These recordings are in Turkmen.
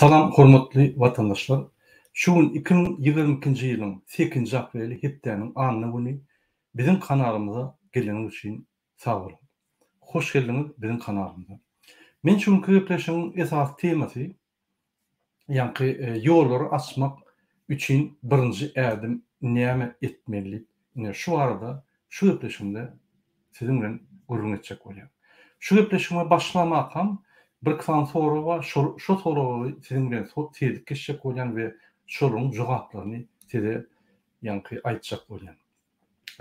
Salam hormatly vatandaşlar. Şu gün 2022-nji ýylyň 8-nji apreli hepdeniň anyny güni biziň kanalymyza geleniň üçin sag bolun. Hoş geldiňiz biziň kanalymyza. Men şu köpleşiň esas temasy ýa-ni ýollary açmak üçin birinji ädim näme etmeli? Şu arada şu köpleşimde sizin bilen gurrun etjek bolýar. Şu köpleşime başlamakam bir kısan soru var. Şu soruları sizin bilen tezlik geçecek bolýan we şolun jogaplaryny size ýa-ni aýtjak bolýan.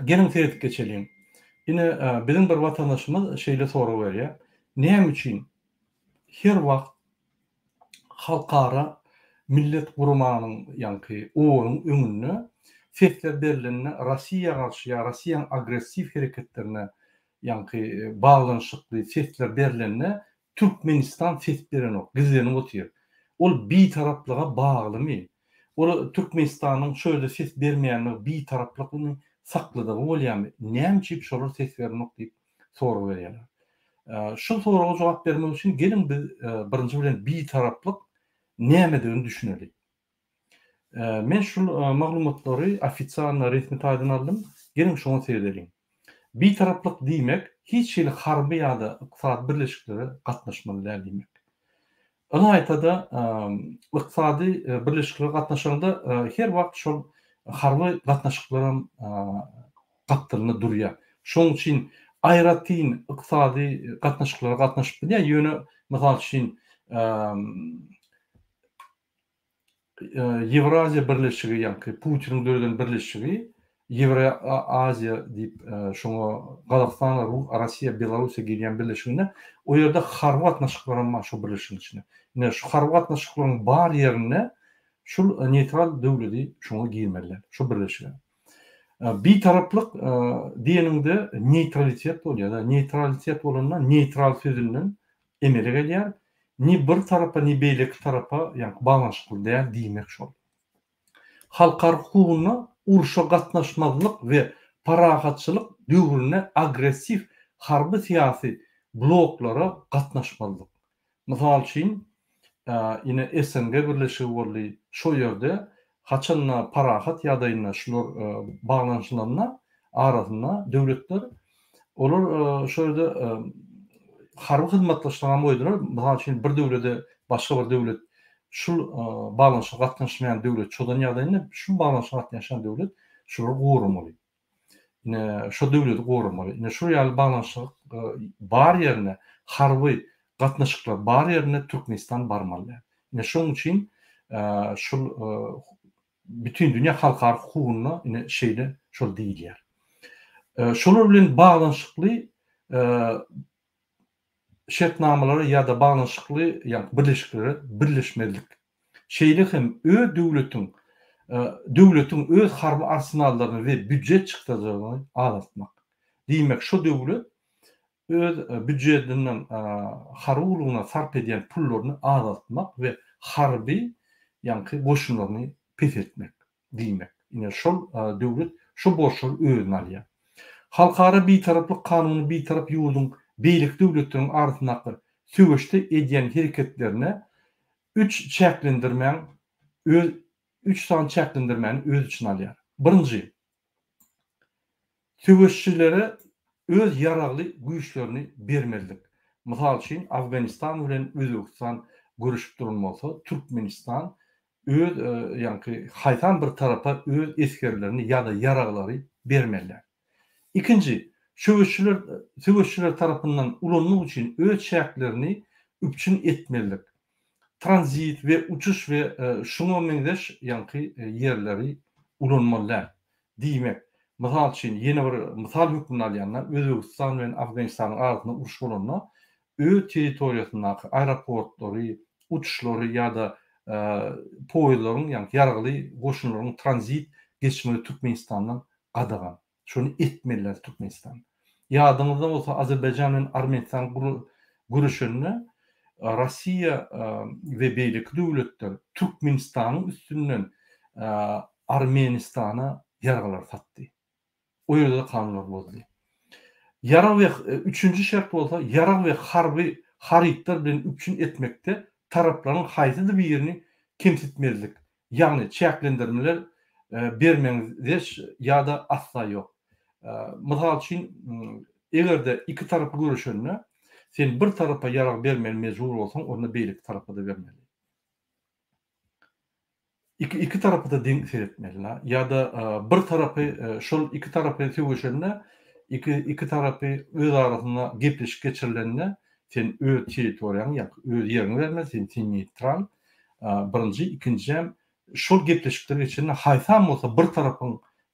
Gelin tezlik geçelim. Ine biziň bir watandaşymyz şeýle soru berýär. Näme üçin her wagt halkara millet gurmanyň ýa-ni onuň öňünde sesler berilende Rossiýa garşy ýa Rossiýanyň agressiw hereketlerine ýa-ni baglanyşykly sesler berilende Türkmenistan ses beren ok, gizlenip otyr. Ol bir taraplyga baglymy? Ol Türkmenistanyň şöyle ses bermeýänligi bir taraplygyny saklydygy bolýarmy? Näme üçin şolar ses beren ok diýip soru berýärler. Şu soruga jogap bermek üçin gelin biz birinji bilen bir taraplyk nämedigini düşünelik. Men şu maglumatlary ofisial resmi taýdan aldym. Gelin şoňa seýrelim. Bir taraplyk diýmek hiç şeýle harby ýa-da ykdysady birleşikleri gatnaşmalylar diýmek. Ony aýtada ykdysady birleşikleri gatnaşanda her wagt şol harby gatnaşyklary gatnaşyklary durýar. Şoň üçin aýratyn ykdysady gatnaşyklary gatnaşyp bilýär. Ýöne mysal üçin Ewraziýa birleşigi ýa-ni Putiniň döwletiniň birleşigi Ewraziýa diýip şoňa Gazakystan, Rossiýa, Belarusiýa girýän birleşiginde o ýerde harby gatnaşyklary bar şu birleşigiň içinde. Ine şu harby gatnaşyklaryň bar ýerine şol neutral döwleti şoňa girmeliler, şu birleşige. Bir taraplyk diýeninde neutralitet bolýar da, neutralitet bolandan neutral sözünden emele gelýär. Ni bir tarapa ni beýleki tarapa ýa-ni baglanyşykly däl diýmek şol. Halkara hukugyna uruşa gatnaşmazlyk we parahatçylyk döwrüne agressiw harby syýasy bloklara gatnaşmazlyk. Mysal üçin ine SNG birleşigi boldy. Şo ýerde haçanla parahat ýa-da şular baglanyşlaryna arasynda döwletler olar şo ýerde harby hyzmatlaşylan boýdular. Mysal üçin bir döwlete başga bir döwlet şu baglanyşa gatnaşmayan döwlet çodan ýagdaýynda şu baglanyşa gatnaşan döwlet şular goramaly. Ine şu döwleti goramaly. Ine şu ýaly baglanyşa bar ýerine harby gatnaşyklar bar ýerine Türkmenistan barmaly. Ine şoň üçin şu bütün dünýä halkara hukugyna ine şeýle şol diýilýär. Şolar bilen baglanyşykly şertnamalary ýa-da baglanyşykly ýa-ni birleşikleri birleşmelilik. Şeýle hem döwletiň öz harby arsenallaryny we büdjet çykdyryny azaltmak. Diýmek şu döwlet öz büdjetinden harby urugyna sarp edýän pullaryny azaltmak we harby ýa-ni goşunlaryny pesletmek diýmek. Ine şol döwlet şu borçlary özüne alýar. Halkara bir taraplyk kanuny bir tarap ýurdun beýlik döwletleriň arasyndaky söwüşde edýän hereketlerine 3 san çäklendirmäni öz içine alýar. Birinji, söwüşçilere öz ýaragly güýçlerini bermelilik. Mysal üçin Afganistan bilen Özbekistan görüşüp durulmasa, Türkmenistan öz ýa-ni haýtan bir tarapa öz eskerlerini ýa-da ýaraglary bermeliler. İkinji, söwüşçiler tarapyndan ulanmak üçin öz şäklerini üpçün etmelilik. Transit we uçuş we şuňa meňdeş ýa-ni ýerleri ulanmalylar diýmek. Mysal üçin ýene bir mysal hükmüni alýanlar Özbekistan we Afganistanyň arasynda uruş bolanda öz territoriýasyndaky aeroportlary, uçuşlary ýa-da poýlaryň ýa-ni ýaragly goşunlaryň transit geçmegi Türkmenistandan gadagan. Şonu etmeliler Türkmenistan. Ýadyňyzda bolsa Azerbaýjan bilen Armenistan görüşünde Rossiýa we beýleki döwletler Türkmenistanyň üstünden Armenistana ýaraglar satdy. O ýerde kanunlar bozdy. Yarag we üçüncü şert bolsa yarag we harby haritler bilen üpçün etmekde tarapların haýsy birini kemsitmezlik, ýagny çäklendirmeler bermeňiz ýa-da asla ýok. Mysal üçin, egerde iki tarapy görüşende sen bir tarapa ýarag bermeli mejbur bolsaň, onda beýlik tarapa da bermeli. İki tarapy da deň seretmeli ýa-da bir tarapy şol iki tarapy söwüşende iki tarapy öz arasynda gepleşip geçirilende sen öz territoriýaň ýa öz ýerini bermeli, sen neutral. Birinji, ikinjim şol gepleşikler geçende haýsam bolsa bir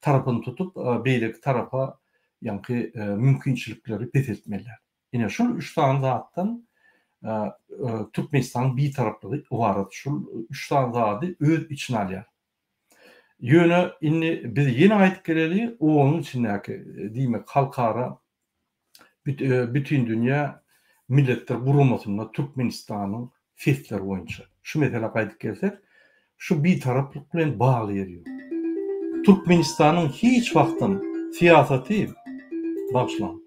tarapyny tutup beýleki tarapa ýa-ni mümkinçilikleri petletmeliler. Ine şol üç tane zatdan Türkmenistan bir taraplı var. Şu üç tane zady öz içine alýar. Ýöne inni biz ýene aýdyp geleli, onun içindäki diýmek halkara bütün dünýä milletler gurumasynda Türkmenistanyň fesleri boýunça. Şu mesele aýdyp gelsek, şu bir taraplyk bilen bagly ýeri. Türkmenistanyň hiç wagtym siýasaty başlan.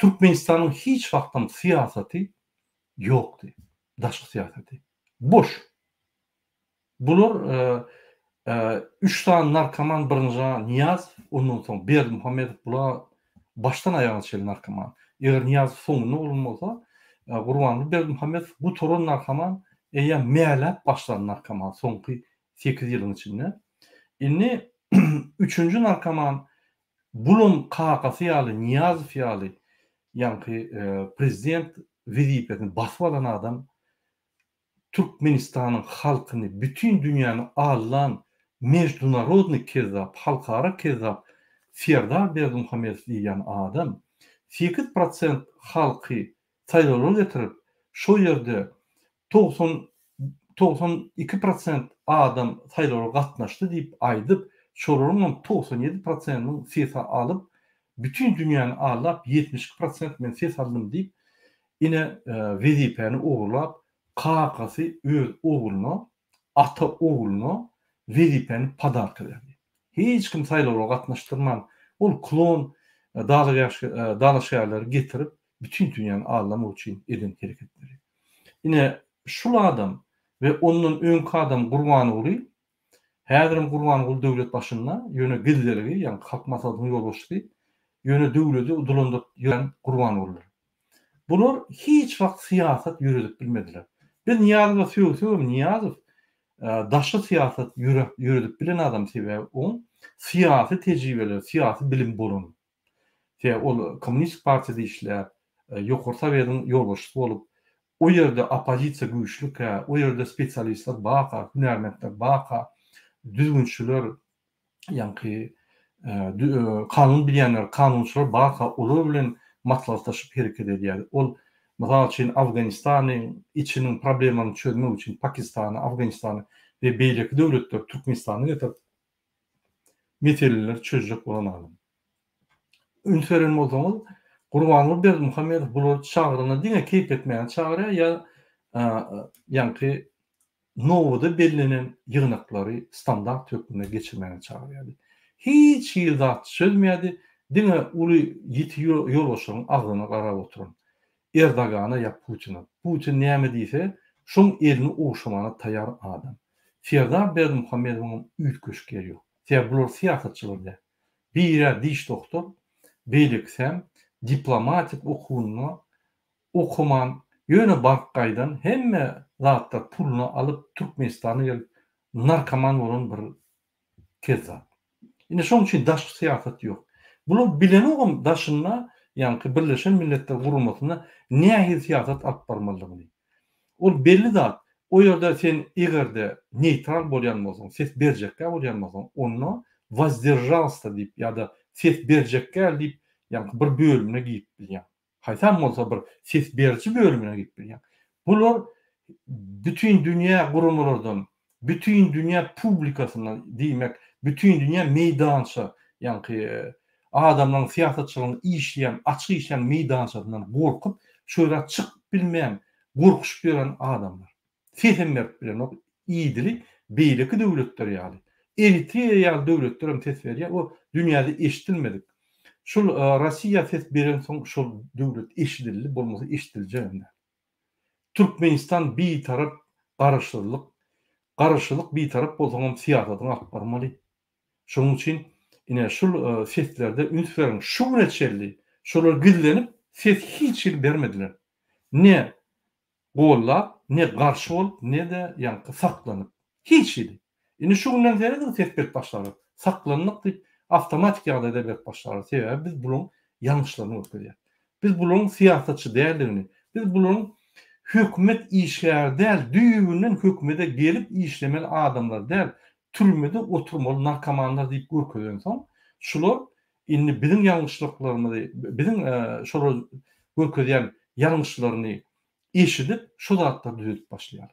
Türkmenistanyň hiç wagtym siýasaty ýokdy. Daşky siýasaty. Boş. Bular üç tane narkoman birinji Niyaz, ondan soň Berdimuhammedow, bular baştan aýaga çel narkoman. Eger Niyaz soňuna bolmasa, Gurbanly Berdimuhammedow bu toran narkoman meýäläp başlan narkoman soňky 8 ýylyň içinde. Inni üçüncü narkoman Bulum kakasy ýaly Niyazow ýaly ýa-ni prezident wezipesini basyp alan adam Türkmenistanyň halkyny, bütün dünýäni alan mejdunarodny kezzap, halkara kezzap Serdar Berdimuhammedow diýen adam 8% halky saýlawlara getirip, şo ýerde 92% adam saýlawlara gatnaşdy diýip aýdyp, şolaryň 97%-nyň sesi alyp, bütün dünýäni alap 72% men ses aldım diýip, ine wezipeni ogurlap, kakasy öz oguluny, ata oguluny wezipeni padark berdi. Hiç kim saýlawlara gatnaşdyrman, ol klon dalaşýarlary getirip, bütün dünýäni alamak üçin eden hereketleri. Ine şol adam ve onun öňkü adam Gurbanoğlu, häzirim Gurbanoğlu döwlet başynda ýöne gizlerigi, ýa-ni halk maslahatyny ýolbaşdy, ýöne döwleti udulandyp ýören Gurbanoğlu. Bular hiç wagt siýasat ýürüdip bilmediler. Biz Niyazowa söýsem, Niyazow daşy siýasat ýürüdip bilen adam sebäbi o siýasy tejribeli, siýasy bilim bolan. Ol Kommunist partiyada işler, ýokary Sowetiniň ýolbaşçysy bolup, o ýerde opozisiýa güýçlük, o ýerde spesialistler baka, hünärmendler baka, düzgünçiler, ýa-ni kanun bilýänler, kanunçylar baka, olar bilen maslahatlaşyp hereket edýär. Ol mysal üçin Awganistanyň içiniň problemlaryny çözmek üçin Pakistany, Awganistany we beýleki döwletler Türkmenistany getirip meseleler çözjek bolan adam. Ünseren bolsaňyz Gurbanoğlu Berdimuhammedow bular çagyryna diňe keyp etmeýän çagyrýar ýa-ni nowada bellenen ýygnaklary standart hökmüne geçirmeýän çagyrýar. Hiç ýyzat çözmeýärdi. Diňe uly ýiti ýolbaşynyň agyna garap oturan Erdogana ýa Putina. Putin näme diýse, şoň elini oşamana taýar adam. Serdar Berdimuhammedowyň üýtgeşgeri ýok. Bular siýasatçylar. Biri diş doktor, beýleksem diplomatik okuwuny okuman, ýöne barkaýdan hemme zatlar pulunu alyp Türkmenistana gelip narkoman bolan bir kezzap. Ine şoň üçin daşky siýasat ýok. Bular bilen ogam daşynda, ýa-ni Birleşen Milletler Guramasyna näme siýasat alyp barmalydygyny. Ol belli zat. O ýerde sen egerde neutral bolýan bolsaň, ses berjekkä bolýan bolsaň, onu воздержался diýip ýa-da ses berjekkä diýip, ýa-ni bir bölümine giyip bilýän. Haýsam bolsa bir ses berji bölümine giyip bilýän. Bular bütün dünýä guramalardan, bütün dünýä publikasyna diýmek, bütün dünýä meýdança, ýa-ni adamlaryň siýasatçylygyny işleýän, açyk işleýän meýdançadan gorkup, şöyle çykyp bilmeýän, gorkuş beren adamlar. Sesem berip bilen o iýdilik beýleki döwletler ýaly. Eritreýa ýaly döwletler hem ses berýär, o dünýäde eşitilmedik. Şol Rossiýa ses beren soň şol döwlet eşidildi, bolmasa eşitiljek. Türkmenistan bir taraf garaşlılık bir taraf bolsaňam siýasatyň alyp barmaly. Şonuň üçin ine şol seslerde ünslerin şu neçelli şolar gizlenip ses hiç il bermediler. Ne gollap, ne garşy bolup, ne de ýanky saklanyp. Hiç il. Ine şu günden beri de ses berip başlary. Saklanlyk diýip awtomatik ýagdaýda berip başlary. Sebäbi biz bulyň ýalňyşlaryny öwrükdiýär. Biz bulyň siýasatçy däldigini, biz bulyň hökümet işler däl, düýbünden hökümete gelip işlemeli adamlar däl, türmede oturmaly narkomanlar diýip görkezýän soň, şular indi bizim ýalňyşlyklarymyzy, bizim şolar görkezýän ýalňyşlaryny eşidip şu zatda düzeltip başlaýar.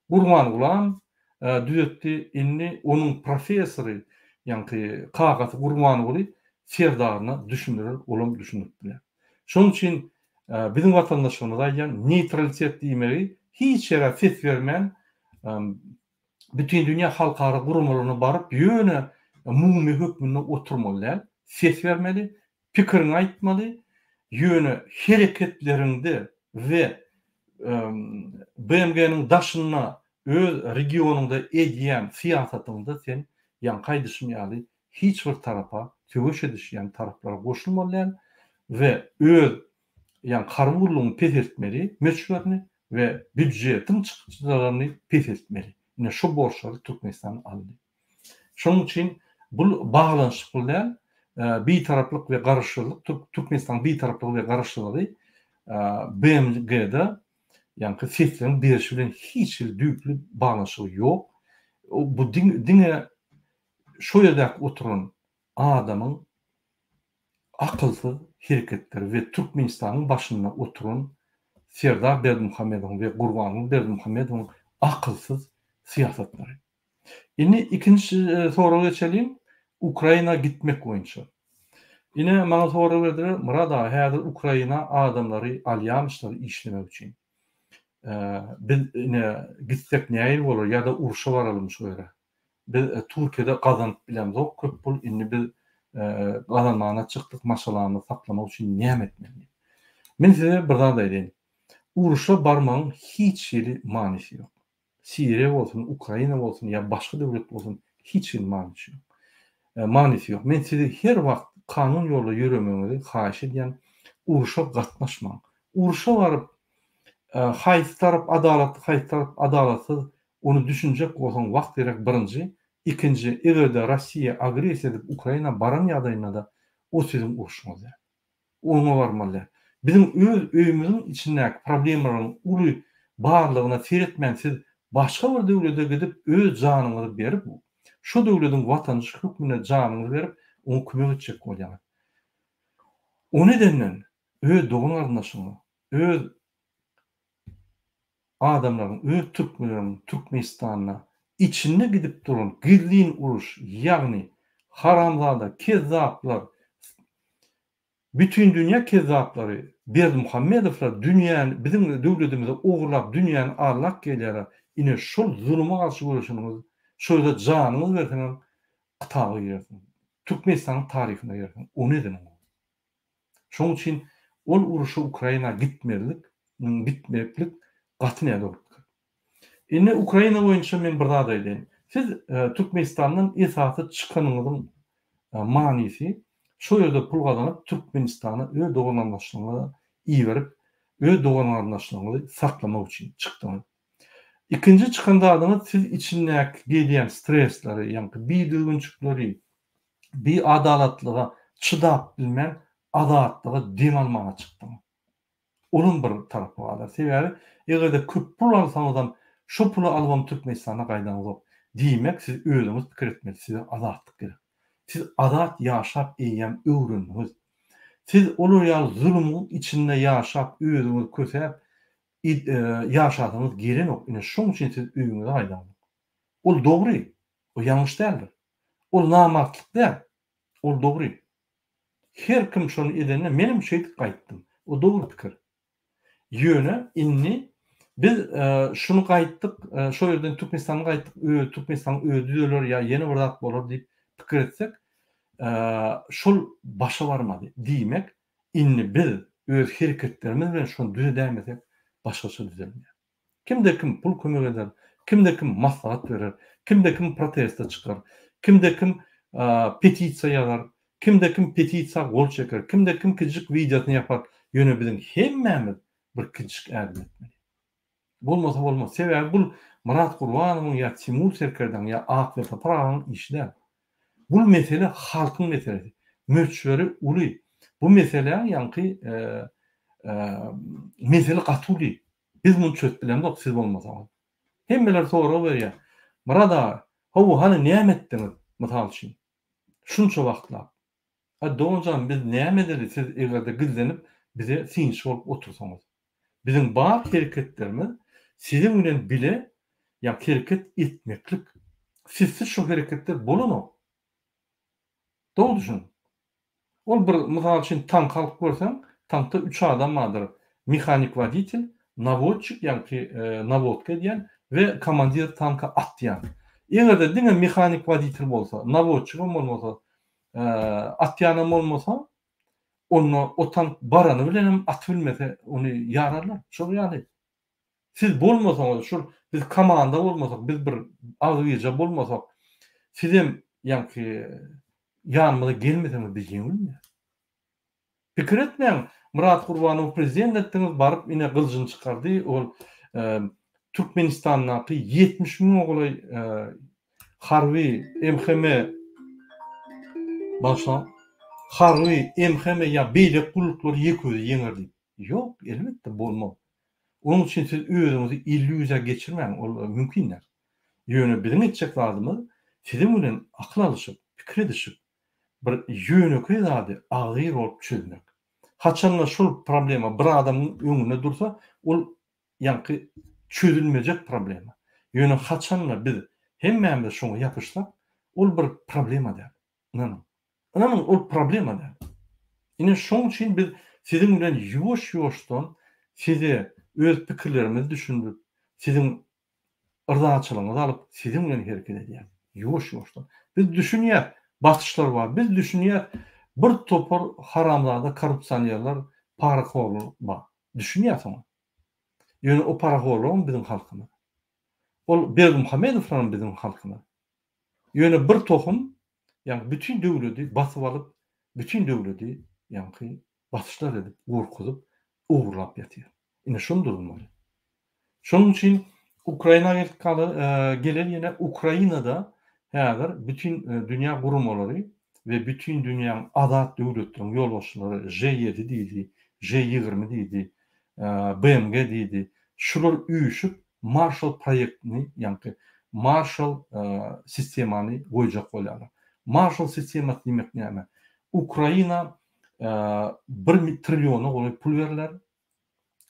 Gurban Gulam düzeltdi, indi onuň professory, ýanky Kagaty Gurban Guly serdaryna düşündirer, olam düşündirdiler. Şonuň üçin bizim watandaşlarymyz aýan neutralitet diýmegi hiç ýere ses bermän bütün dünýä halkara gurumlaryna baryp ýöne mumy hökmünde oturmaly, ses bermeli, pikirini aýtmaly, ýöne hereketlerinde we BMG'nin daşyna öz regionunda edýän siýasatyňda sen ýanky düşmýäli, hiç bir tarafa töweş edýän taraplara goşulmaly we öz karwurlugyny pesretmeli, meçhullerini we büdjetiň çykjylaryny pesretmeli. Ine şu borçlary Türkmenistan aldy. Şonuň üçin bu baglanşyk bilen bir taraplyk we garaşlyk, Türkmenistan bir taraplyk we garaşlygy BMG'de ýanky sesleriň berişi bilen hiç düýkli baglanşygy ýok. Bu diňe şo ýerde oturan adamyň akylsyz hereketleri we Türkmenistanyň başynda oturan Serdar Berdimuhammedow we Gurban Berdimuhammedowyň akylsyz siýasatlary. Indi ikinji soraga geçelim. Ukraina gitmek boýunça. Ine maňa soraga berdiler, Murad aga, häzir Ukraina adamlary alýanslary işlemek üçin. Biz ine gitsek näýil bolar ýa-da uruşa baralım şu ýere. Biz Türkiýede gazanyp bilemzok, köp bul indi biz gazanmana çykdyk, maşalany saklamak üçin näme etmeli? Men size bir zat aýdyn. Uruşa barmagyň hiç ýeri manysy ýok. Siriýa bolsun, Ukraina bolsun ýa başga döwlet bolsun, hiç ýeri manysy ýok. Manysy ýok. Men size her wagt kanun ýolunda ýürümeňizi haýyş edýän, uruşa gatnaşmaň. Uruşa baryp haýsy tarap adalatly, haýsy tarap adalatsız onu düşünjek bolsaň wagt gerek birinji, ikinji, egerde Rossiýa agresiýa edip Ukraina baran ýagdaýynda da o sizin uruşuňyz. Oňa barmaly. Bizim öz öýümüziň içindäki problemlaryň uly barlygyna seretmän siz başga bir döwlete gidip öz janyňyzy berip, şu döwletiň watandaşlyk hukmyna janyňyzy berip, onu kömek etjek bolýar. O nedenden öz dogan gardaşyňy, öz adamlaryň, öz türkmenleriň Türkmenistanyna içinde gidip duran gizlin uruş, ýagny haramzada, kezzaplar, bütün dünýä kezzaplary, Berdimuhammedowlar dünýäni, bizim döwletimize ogurlap dünýäni arlak gelýär. Ine şol zuluma garşy görüşüňiz, şolda janyňyz berseňiz atagy ýersiň. Türkmenistanyň taryhyna ýersiň. O neden? Şonuň üçin ol uruşa Ukraina gitmelik gaty näde? Ine Ukraina boýunça men bir zat aýdyn. Siz Türkmenistandan esasy çykanyňyzyň manysy şu ýerde pul gazanyp Türkmenistana öz doganandaşlygyny iýerip, öz doganandaşlygyny saklamak üçin çykdyňyz. İkinji çykanda adyňyz siz içindäki gelýän stressleri, ýa-ni biýdügünçükleri, bir adalatlyga çydap bilmän adatlyga deň almaga çykdyňyz. Onun bir tarapy bar. Sebäbi egerde köp pul alsaňyz şu pulu alwam Türkmenistana gaýdaňyz ýok diýmek siz özüňiz pikir etmeli, size adatlyk gerek. Siz adat ýaşap eýen öwrünüňiz. Siz olu ýa zulmyň içinde ýaşap özüňiz kösep ýaşadyňyz gerenok. Ine şoň üçin siz öýüňize gaýdaňyz. Ol dogry, o ýalňyş däldir. Ol namartlyk däl. Ol dogry. Her kim şonu edende menim şeýdik gaýtdym. O dogry pikir. Ýöne inni biz şunu gaýtdyk, şo ýerden Türkmenistana gaýtdyk, Türkmenistan öýdüler ýa ýene bir zat bolar diýip pikir etsek, şol başa barmady diýmek, inni biz öz hereketlerimiz bilen şonu düze dämesek, başgaça düzelmeýär. Kimde kim pul kömek eder, kimde kim maslahat verer, kimde kim protesta çıkar, kimde kim petisiýa ýazar, kimde kim petisiýa gol çeker, kimde kim kıcık videosunu yapar. Ýöne biziň hemmämiz bir kıcık ägil etmeli. Bolmasa bolmaz. Sebäbi bul Murat Gurbanowyň ýa Timur Serkerden ýa Akbet Taparagyň işi däl. Bu mesele halkyň meselesi. Möçberi uly. Bu mesele ýanky mesele gatyly. Biz bunu çötbilemdik, siz bolmasaňyz. Hemmeler soraw berýär. Murat aga, howu hany näme etdiňiz? Mysal üçin. Şunça wagtlar. Doňjam biz näme edeli siz egerde gizlenip bize sinç bolup otursaňyz. Bizim bar hereketlerimiz sizin bilen bile hareket etmeklik. Sizsiz şu hareketler bolany. Doğru düşün. Ol bir mysal üçin tank alyp görseň, tankda 3 adam bardyr. Mehanik waditel, navodçik ýa-ni navodka diýen we komandir tanka atýan. Egerde diňe mehanik waditel bolsa, navodçy bolmasa, atýanam bolmasa, onu o tank barany bilenem at bilmese onu ýararlar. Şol ýaly. Siz bolmasaňyz, şu biz komanda bolmasak, biz bir agyrja bolmasak, sizem ýa-ni ýanymyza gelmeseňiz biz ýeňilmeýär. Pikir etmeň, Murat Gurbanow prezident etdiňiz, baryp ine gyljyny çykardy. Ol Türkmenistanyň 70 000 ogly harby MHM başa harby MHM ýa beýlek gullukları ýeküzi ýeňerdi. Ýok, elbetde bolmaz. Onun için siz özüňizi illüziýa geçirmeň, ol mümkin däl. Ýöne biziň etjek lazymyz sizin bilen akıl alyşyp, pikir edişip bir ýönekli zady agyr bolup çözmek. Haçanla şol problema bir adamyň öňünde dursa, ol ýanky çözülmejek problema. Ýöne haçanla biz hemmämiz şoňa ýapyşsak, ol bir problema däl. Inanyň ol problema däl. Ine şoň üçin biz sizin bilen ýuwaş-ýuwaşdan size öz pikirlerimizi düşündürip, sizin ırzaçylygyňyzy alyp, sizin bilen hereket edýär. Ýuwaş-ýuwaşdan. Biz düşünýär, batyşlar bar. Biz düşünýär, bir topar haramzada korrupsiýonýarlar, paraxorlar bar. Düşünýärsiň. Ýöne o paraxorlar biziň halkymyz. Ol Berdimuhamedowlaryň biziň halkymyz. Ýöne bir tohum, ýani bütün döwleti basyp alyp, bütün döwleti ýani batyşlar edip, gorkuzyp, ugurlap ýatýar. Ine şonu durulmaly. Şonuň üçin Ukraina gelir ýene Ukrainada häzir bütün dünýä gurumlary we bütün dünýäň adat döwletleriň ýolbaşçylary J7 diýdi, J20 diýdi, BMG diýdi. Şular üýüşüp Marshall proýektini, ýani Marshall sistemany goýjak bolýarlar. Marshall sistemasy diýmek näme? Ukraina 1 trillion goly pul berler.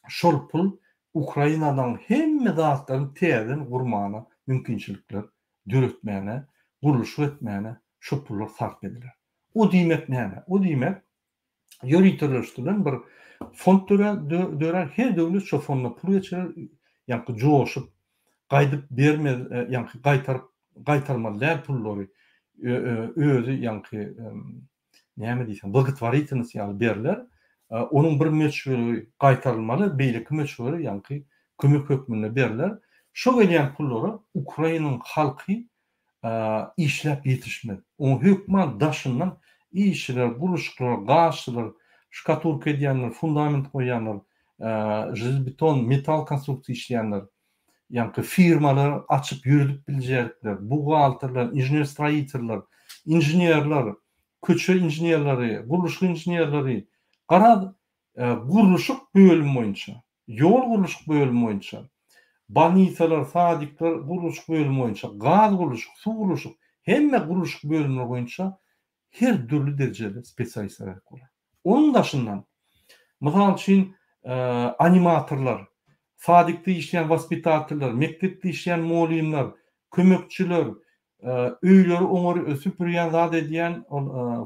Şol pul Ukrainadan hemme zatlaryny täzeden gurmana mümkinçilikler döretmäne, guruluş etmäne şol pullar sarf ediler. O diýmek näme? O diýmek ýönetilýän bir fond dörer, her döwlet şol fonda pul geçirer, ýani joşup gaýdyp bermez, ýani gaýtarmalar pullary özü ýani näme diýsem, wagt warytynys ýaly berler. Onun bir möçberi gaýtarylmaly, beýleki möçberi ýani kömek hökmünde berler. Şo gelýän pullary Ukrainanyň halky işläp ýetişmez. O hökmen daşyndan işler, guruluşlar, gaşlar, şkaturka edýänler, fundament goýanlar, jelbeton, metal konstruksiýa işleýänler, ýani firmalar açyp ýürüdip biljekler, bugalterler, inžener-stroýiteller, inženerler, köçe inženerleri, guruluş inženerleri, gara guruluşuk bölüm boýunça, ýol guruluşuk bölüm boýunça, banitalar, sadikler guruluşuk bölüm boýunça, gaz guruluşuk, su guruluşuk, hemme guruluşuk bölümler boýunça her türlü derejede spesialistler bar. Onun daşyndan mysal üçin animatorlar, sadikde işleyen vaspitatorlar, mektepde işleyen muallimler, kömekçiler, öýleri oňary süpürýän zat edýän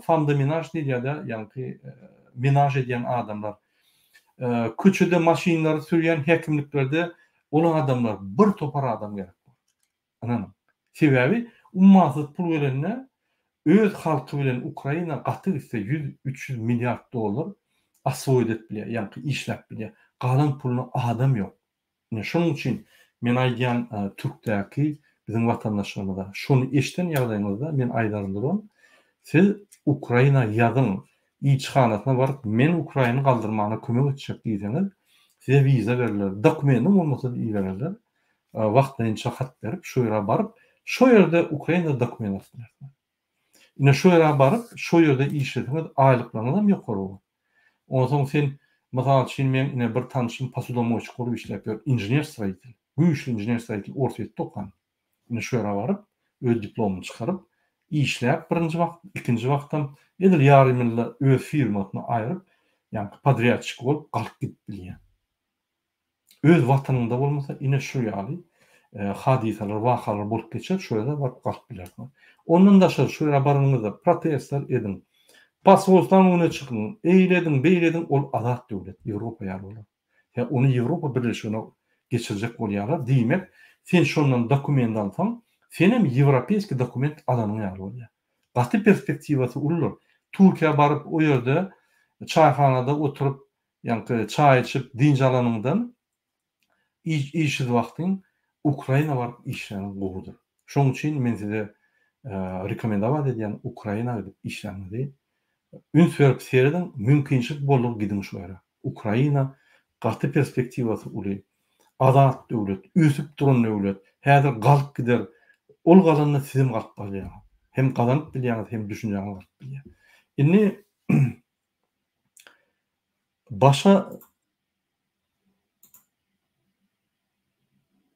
famdaminaj diýilýär, ýani minaj edýän adamlar, köçede maşinlary sürýän hekimliklerde olan adamlar, bir topar adam gerek. Anam. Sebäbi ummasyz pul berenler öz halky bilen Ukraina gaty ise 100-300 milliard dolar assoýat bilýär, ýani işläp bilýär. galan puluna adam yok. Şonuň üçin men aýdýan Türkdäki bizim watandaşlarymyza şonu eşden ýagdaýymyzda men aýdardyram. Siz Ukraina ýazyň ilçihanasyna baryp men Ukrainany galdyrmagyna kömek etjek diýseňiz, size wiza berilýär. Dokumentim bolmasa da bererler. Wagtynça hat berip şo ýere baryp, şo ýerde Ukraina dokument alýar. Ine şo ýere baryp, şo ýerde işletiňiz aýlyklaryňyz ýokary bolar. Ondan sen mesela şimdi men bir tanışım pasodomoyçy kurup işlep ýör, inžener-stроитель. Güýçli inžener-stроитель ortaýetde okugan. Ine şu ýere baryp, öz diplomuny çykaryp, işläp birinji wagt, ikinji wagtdan edil ýarym ýylla öz firmasyny aýryp, ýani podrядчик bolup galyp gidip bilýär. Öz watanynda bolmasa ine şu ýaly hadisalar, wakalar bolup geçer, şu ýerde baryp galyp bilýär. Ondan daşary şu ýere baranyňyzda protestler edin. Pasolstan öne çıkın, eyledin, beyledin, ol azat döwlet, Ýewropa ýaly bolar. Ya onu Ýewropa birleşigine geçirecek bolýarlar. Diýmek, sen şondan dokument alsaň, sen hem Ýewropeski dokument alanyň ýaly bolýar. Gaty perspektiwasy ulur. Türkiýe baryp o ýerde çaýhanada oturup, ýani çaý içip dinç alanyňdan işsiz wagtyň Ukraina baryp işlerini gowudur. Şoň üçin men size rekomendawa edýän Ukraina gidip işlerini üns berip seredin, mümkinçilik bolur gidin şu ýere. Ukraina gaty perspektiwasy uly, azat döwlet, üsüp duran döwlet, häzir galyp gider. Ol galanyny sizin galyp bilýär. Hem galanyp bilýär, hem düşünýäňiz galyp bilýär. Indi başa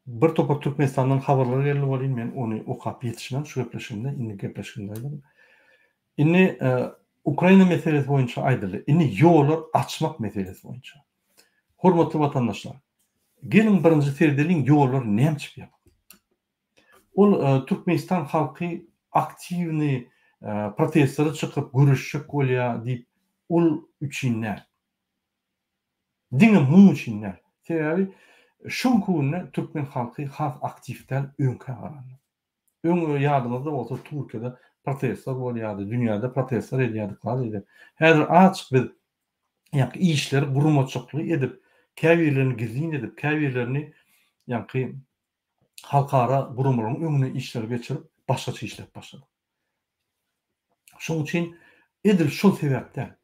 bir topar Türkmenistandan habarlar geldi bolýar, men onu okap ýetişmem, şu gepleşimde, indi gepleşimde. Indi Ukraina meselesi boyunca aýdyldy. Indi ýollar açmak meselesi boyunca. Hormatly watandaşlar, gelin birinji serdeliň ýollar näçip ýap? Ol Türkmenistan halky aktivni protestlere çykyp görüşjek bolýar diýip ol üçin nä? Diňe mu üçin nä? Sebebi şu kunna Türkmen halky has aktivdäl öňkä garandy. Öňe ýadyňyzda bolsa Türkiýede protestler bolýardy, dünýäde protestler edýärdik edi. Häzir açyk biz ýani işleri gurmaçykly edip, käbirlerini gizlin edip, käbirlerini ýani halkara gurumlaryň öňüne işler geçirip, başgaça işlep başlady. Şoň üçin edil şol sebäpden.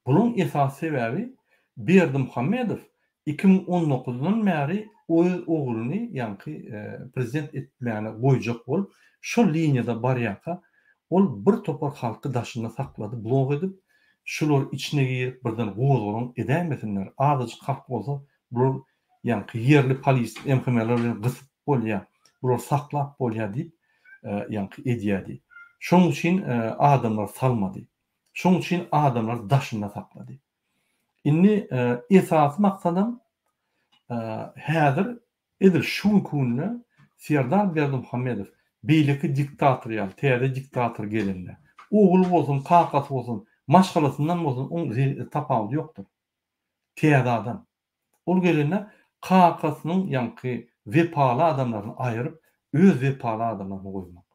Bunyň esas sebebi Berdimuhammedow 2019-dan bäri ogluny ýani prezident etmäne goýjak bolup, şol liniýada barýaka ol bir topar halky daşynda saklady, blok edip, şular içine girip birden gozgorun edämesinler. Adyjy halk bolsa, bular ýani ýerli polis, MHM'ler bilen gysyp bolýar, bular saklap bolýar diýip ýani edýärdi. Şoň üçin adamlar salmady. Şoň üçin adamlar daşynda saklady. Indi esas maksadam häzir edil şu kunna Serdar Berdimuhammedow beýleki diktator ýaly, täze diktator gelinde. Ogul bolsun, kakasy bolsun, maşgalasyndan bolsun, oň tapawy ýokdur. Täze adam. Ol gelinde kakasynyň ýani wepaly adamlaryny aýryp, öz wepaly adamlaryny goýmak.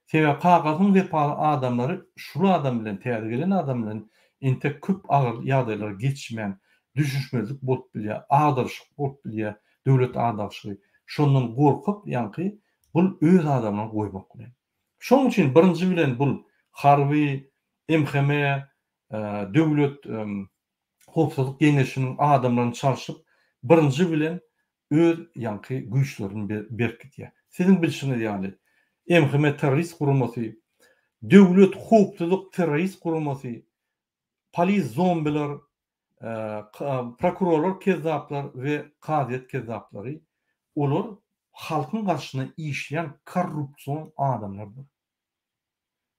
Sebäbi kakasynyň wepaly adamlary şul adam bilen, täze gelen adam bilen inte köp agyr ýagdaýlar geçmän, düşüşmezlik bolup bilýär, agdyrşyk bolup bilýär, döwlet agdaşy. Şondan gorkup ýani bul öz adamlaryny goýmak bilen. Şoň üçin birinji bilen bul harby, MHM, döwlet howpsuzlyk geňeşiniň adamlaryny çalyşyp, birinji bilen öz ýani güýçlerini berkitýär. Siziň bilişiňiz ýani MHM terrorist gurulmasy, döwlet howpsuzlyk terrorist gurulmasy, polis zombiler, prokurorlar kezzaplar we gaziýet kezzaplary, olar halkyň garşyna işleýän korrupsiýon adamlardyr.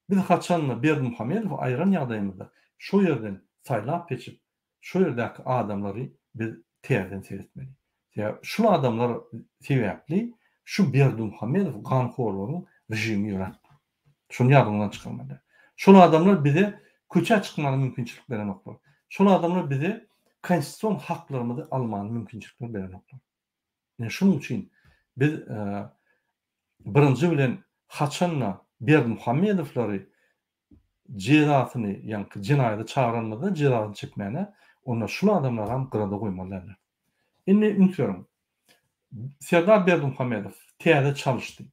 Biz haçanla Berdimuhammedow aýran ýagdaýymyzda şo ýerden saýlap geçip, şo ýerdäki adamlary biz täzen seretmeli. Ya şu adamlar sebäpli şu Berdimuhammedow ganhorlaryň rejimi ýöretdi. Şonu ýadyndan çykarmaly. Şol adamlar bize köçe çykmany mümkinçilik beren oklar. Şol adamlar bize konstitusiýon haklarymyzy almany mümkinçilik beren oklar. Yani şunun üçin biz birinji bilen haçanla Berdimuhammedowlary jezasyny ýani jinaýaty çağıranmada jezasyny çekmäne, onda şol adamlar ham gyrada goýmalylar. Indi ünsüyorum. Serdar Berdimuhamedov täze çalışdy.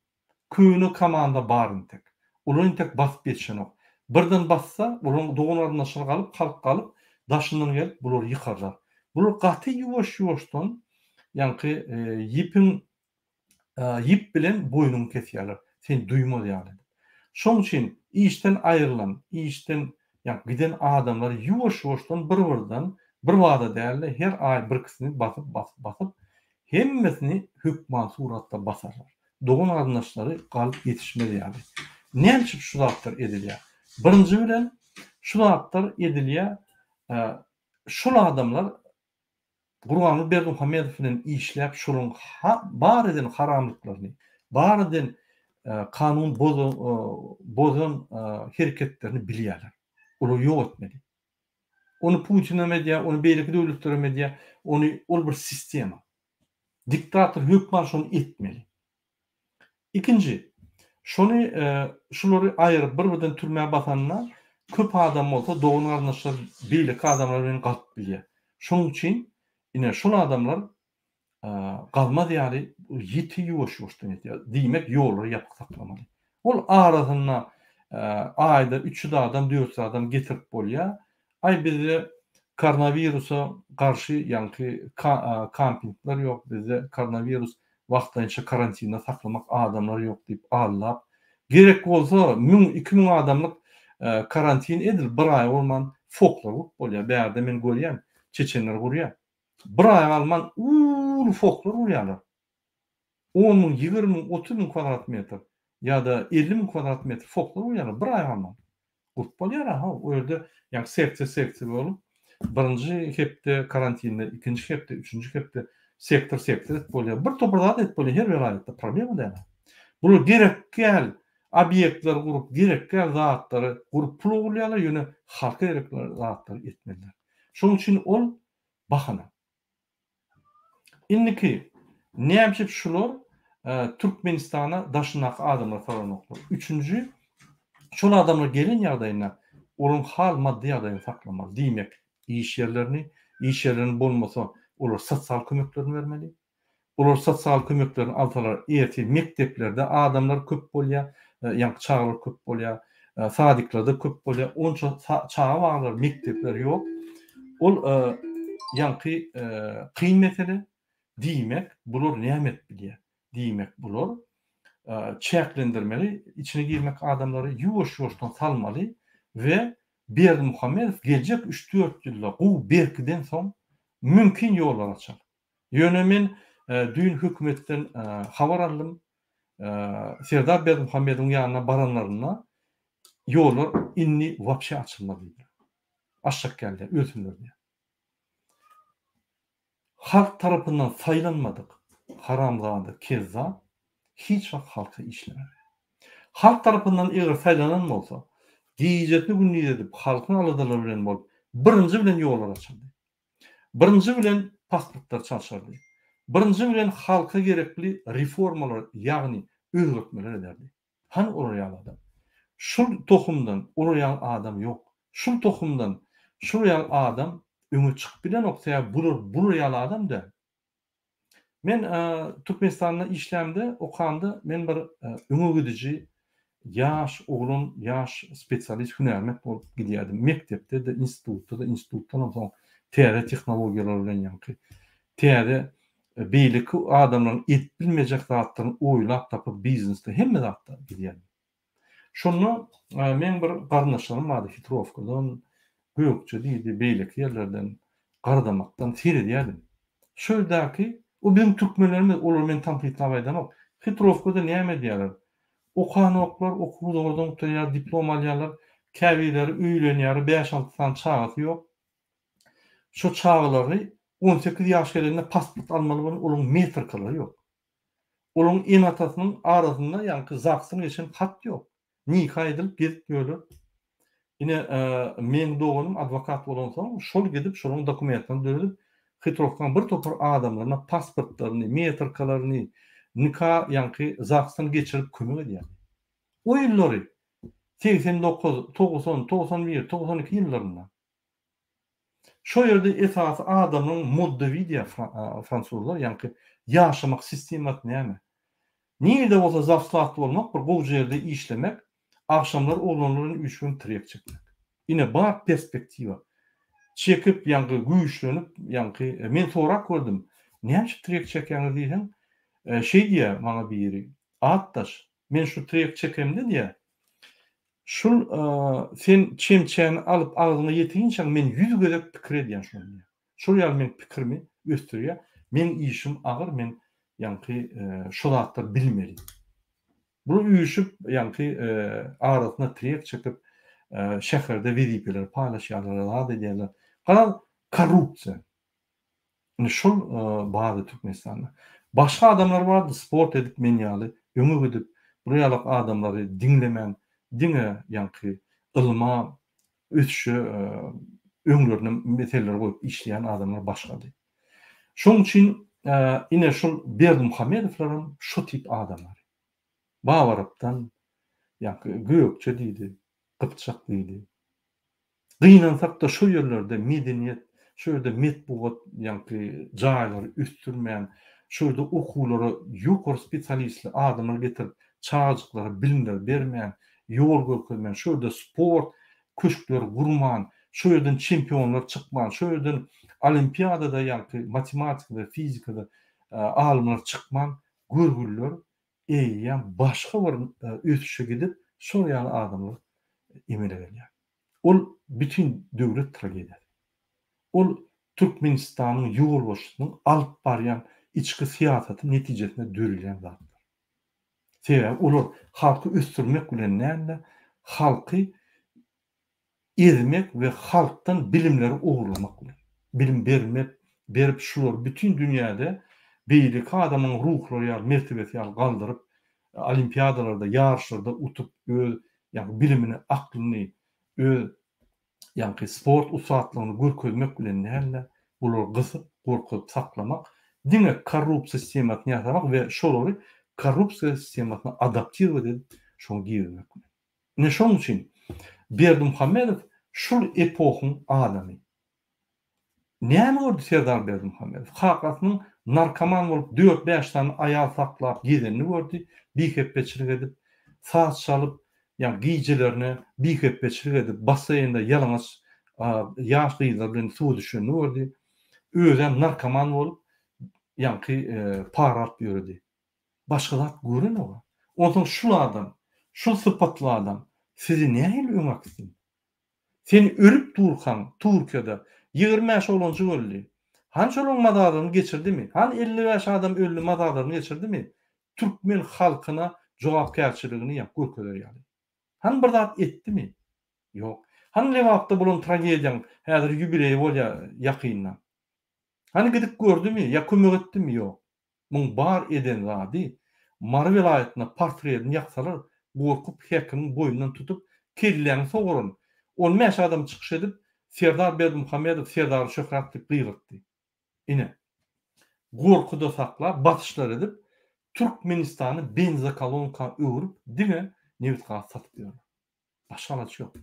Köyüne komanda baryn tek. Ulan tek basıp geçen ok. Birden bassa, ulan doğunlarına şırgalıp, kalk kalıp, daşından gelip bular yıkarlar. Bular gaty yuwaş-yuwaşdan, ýanky yip bilen boynuny kesýärler. Sen duýmaz ýaly. Şoň üçin işden aýrylan, işden giden adamlar yuwaş-yuwaşdan bir-birinden bir wada däl, her aý bir kişini basyp hemmesini hükman suratda basarlar. Doğun arnaşları galyp ýetişmeli ýaly. Näçe şu zatlar edilýär? Birinji bilen şu zatlar edilýär. Şol adamlar Gurbanly Berdimuhamedow bilen işläp şoluň bar eden haramlyklaryny, bar eden kanun bozan hereketlerini bilýärler. Olu ýok etmeli. Onu Putin emedýär, onu beýleki döwletler emedýär, ol bir sistema. Diktator hükman şonu etmeli. İkinci, şolary aýryp bir-birinden türmäge basanlar köp adam bolsa doğun arnaşlar beýleki adamlar bilen galyp bilýär. Şoň üçin ine şol adamlar galmaz ýaly ýiti ýuwaş-ýuwaşdan etýär. Diýmek ýolary ýapyk saklamaly. Ol arasyna aýda 300 adam, 400 adam getirip bolýar. Ay bizde koronavirusa karşı kampingler yok, bizde koronavirus wagtynça karantinde saklamak adamlar yok deyip allap. Gerek bolsa 1000-2000 adamlyk karantin edil, bir ay olman foklar bolýar. Bäerde men görýän çeçenler görýär. Bir ay alman foklar urýarlar. 10.000, 20.000, 30.000 kvadrat metr ýa-da 50.000 kvadrat metr foklar urýarlar bir ay alman. Gurt bolýar ha, o ýerde sektor bolup, birinji hepde karantinde, ikinji hepde, üçüncü hepde sektor bolýar. Bir toprada et bolýar, her vilayatda problem däl. Bunu gerekkel obyektler gurup, gerekkel zatlary gurup pul bolýarlar, ýöne halka gerekli zatlary etmeliler. Şoň üçin ol bahana. Indiki näme şular Türkmenistana daşynak adamlar saranoklar. Üçüncü, şol adamlar gelen ýagdaýynda olun hal maddi ýagdaýyny saklamaly. Diýmek, iş ýerlerini bolmasa olar sosial kömeklerini bermeli. Olar sosial kömeklerini alsalar, erti mekteplerde adamlar köp bolýar, çağlar köp bolýar, sadyklarda köp bolýar. Onça çağa baglar, mektepler ýok. Ol kyn mesele. Diýmek, bular nämet bilýär. Diýmek, bular çäklendirmeli, içine girmek adamları ýuwaş-ýuwaşdan salmaly we Berdimuhamedow geljek 3-4 ýylda bu berkiden soň mümkin ýollar açar. Ýöne men düýün hökümetden habar aldym. Serdar Berdimuhamedowyň ýanyna baranlaryna ýollar inni wapşe açylmaly. Aşak geldi, özünlerine. Halk tarafından saylanmadık. Haramzade, kezza hiç vakt halka işlemedi. Halk tarafından eğer saylanan olsa, diýjetli günni edip halkın aladaları bilen bolup, birinci bilen ýollar açıldı. Birinci bilen pasportlar çalışardı. Birinci bilen halka gerekli reformalar, ýagny özgörtmeler ederdi. Han uraýan adam. Şul tohumdan uraýan adam ýok. Şul tohumdan şuraýan adam öňe çykyp bilen oksaýa ýaly adam da. Men Türkmenistanda işlemde, okanda men bir öňe gidiji ýaş oglun, ýaş spesialist hünärmek bolup gidýärdim. Mektepde de, institutdan soň täze tehnologiýalar bilen ýanky. Täze beýleki adamlaryň et bilmejek zatlaryny oýlap tapyp biznesde hemme zatda gidýärdim. Şonu men bir garnaşlarym bardy Hitrovkadan, Gökçe diýdi, beýleki ýerlerden, Gardamakdan seredýärdim. Şöldäki o bizim türkmenlerimiz olur men tampitlabaydan ok. Hitrovkada näme diýerler? Okanoklar, okuwlardan ötürü diplom alýarlar, käbileri öýlenýär, 5-6 san çagasy ýok. Şu çagalary 18 ýaş gelende pasport almaly bolan olaň metrikleri ýok. Olaň en atasynyň arasynda ýanky zaksyň geçen hat ýok. Nikah edilip gezip ýöler. Ine men doğunum advokat bolan soň şol gidip şolaryň dokumentlerini döredip Hitrovkan bir topar adamlaryna pasportlaryny, metrikalaryny, nikah ýanky zaksyny geçirip kömek edýär. O ýyllary 89, 90, 91, 92 ýyllarynda Şo ýerde esasy adamyň moddawy diýär fransuzlar, ýani ýaşamak sistemat näme? Nirde bolsa zapsatly bolmak, bir gowy jerde işlemek, akşamlar olanlaryň üçin tirek çekmek. Ine bar perspektiwa. Çekip ýa-ni güýçlenip, ýa-ni men sorak gördüm. Näçe tirek çekýäňiz diýsen, şey diýär maňa biri. Atdaş, men şu tirek çekemdi diýär. Şul sen çemçäni alyp agyňa ýetinçe men 100 gödek pikir edýän şol diýär. Şol ýaly men pikirimi ösdürýär. Men işim agyr, men ýa-ni şol hakda bilmeli. Bu üýüşüp ýa-ni arasyna tirek çekip şäherde wezipler paýlaşýarlar, diýerler. Garal korrupsiýa. Şol bazy Türkmenistanda. Başga adamlar bardy, sport edip menýaly, öňe gidip, burýalyk adamlary diňlemän, diňe ýa-ni ylma, ösüşe öňlerine meseleler goýup işleýän adamlar başgady. Şoň üçin ine şol Berdimuhamedowlaryň şu tip adamlar. Bawarapdan ýa-ni gökçe diýdi, Kıpçak diýdi. Gynansak da şu ýerlerde medeniýet, şu ýerde metbuat, ýa-ni jaýlary üstürmän, şu ýerde okulary ýokary spesialistler adamlar getirip çağjyklara bilimler bermän, ýol görkezmän, şu ýerde sport köşkleri gurman, şu ýerden çempionlar çykman, şu ýerden olimpiadada ýa-ni matematikada, fizikada alymlar çykman görgüller eýýän başga bir ösüşe gidip şol ýaly adamlar emelegler. Ol bütün döwlet tragediýasy. Ol Türkmenistanyň ýolbaşynyň alyp barýan içki siýasaty netijesinde dörilýän zatlar. Sebäbi olar halky ösdürmek bilen näme? Halky ezmek we halkdan bilimleri ogurlamak bilen. Bilim berip şular bütün dünýäde beýlik adamyň ruhlary ýa mertebesi ýa galdyryp olimpiadalarda, ýarşlarda utup ýa bilimini, aklyny, ýa sport usatlygyny görkezmek bilen näme? Bular gysyp, gorkup saklamak, diňe korrupsiýa sistematyny ýasamak we şolary korrupsiýa sistematyna adaptirować edip şoňa girmek. Ne şoň üçin Berdimuhamedow şol epohyň adamy. Näme gördü Serdar Berdimuhamedow? Hakatynyň narkoman bolup 4-5 tane aýal saklap gezenini gördü, biheppeçilik edip, saat çalyp, ýa giýjilerini biheppeçilik edip, basaýynda ýalňaç ýaş gyzlar bilen suw düşenini gördü. Özem narkoman bolup, ýa-ni para alyp ýöredi. Başgalar gören olar. Ondan şul adam, şul sypatly adam sizi näme öňe sen ölüp durkan Türkiýede 25 olanjy öldü. Hançolun madadaryny geçirdimi? Han 55 adam öldü madadaryny geçirdimi? Türkmen halkyna jogapkärçiligini ýap görkezler ýaly. Han bir zat etdimi? Ýok. Han lewapda bolan tragediýaň häzir ýübileýi bolýar ýakyndan. Han gidip gördümi? ýa kömek etdimi? Ýok. Muň bar eden zady Mary vilayatyna portretini ýaksalar, gorkup hekimiň boýundan tutup kellerini sogurun. 15 adam çykyş edip Serdar Berdimuhamedow Serdar şöhratly gyrykdy. Ine gorkuda saklap batışlar edip Türkmenistany benzokolonka öwürüp diňe newitga satyp ýörler. Başga alaç ýok.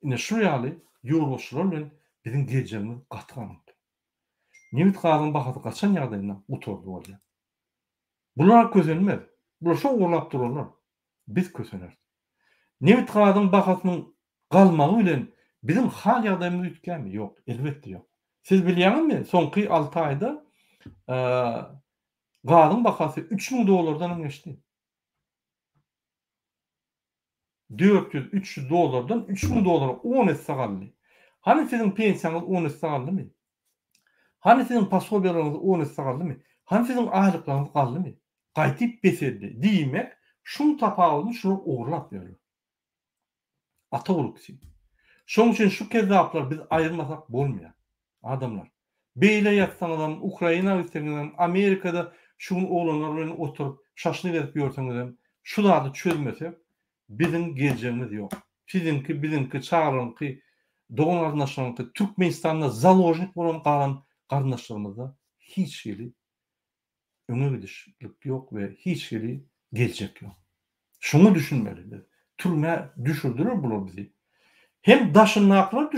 Ine şu ýaly ýolbaşçylar bilen biziň geleceğimiz gatgan. Newitgaň bahasy gaçan ýagdaýynda uturdy bolýar. Bular közenmez. Bular şo gorlap durarlar. Biz kösener. Newitgaň bahasynyň galmagy bilen biziň hal ýagdaýymyz ütkämi? Ýok, elbetde ýok. Siz bilýäňizmi? Soňky 6 aýda gazyň bahasy $3000 geçdi. $400-300 $3000 10 esse galdy. Hani siziň pensiýaňyz 10 esse galdymy? Hani siziň pasobiýalaryňyz 10 esse galdymy? Hani siziň aýlyklaryňyz galdymy? Gaýtyp beseldi. Diýmek, şunu tapagyny şunu ogurlap ýörler. Ata ulukçy. Şoň üçin şu kezaplar biz aýyrmasak bolmaýar. Adamlar. Beýle ýatsan adam Ukraina ýetgen Amerikada şuň olanlar bilen oturup şaşlyk edip ýörseňiz, şu zady çözmesek biziň geleceğimiz ýok. Biziňki çağrynky doganarnaşanky Türkmenistanda zalojnik bolan galan garnaşlarymyzda hiç ýeri öňe gidişlik ýok we hiç ýeri geljek ýok. Şunu düşünmelidir. Türme düşürdürür bular bizi. Hem daşınaklar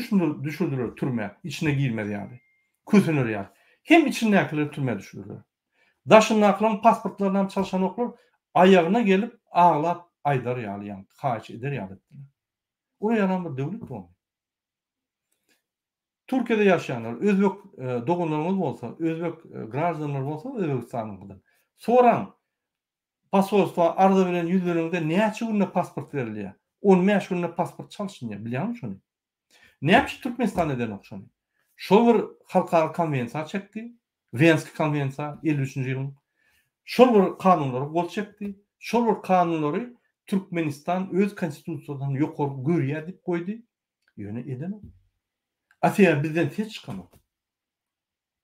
düşürdüler türme, içine girmedi yani. Küsünür yani. Hem içindekileri türme düşürdüler. Daşınakların pasportlarından çalışan oklar ayağına gelip ağlap aydar yani kaç eder yani. Oraya yanan bir devlet bu. Türkiye'de yaşayanlar, Özbek doğumlarımız olsa, Özbek gражданlar olsa Özbekistan'ın. Soran pasolstva arada bilen yüzlerinde näçe günde pasport verilýär? 15 günde pasport çalışýar, bilýärmi şonu? Näçe Türkmenistan eden okşany? Şol bir halkara konvensiýa çekdi. Venski konvensiýa 53-nji ýylyň. Şol bir kanunlara gol çekdi. Şol bir kanunlary Türkmenistan öz konstitusiýasyny ýokary görýär diýip goýdy. Ýöne eden. Afiýa bizden hiç çıkamaz.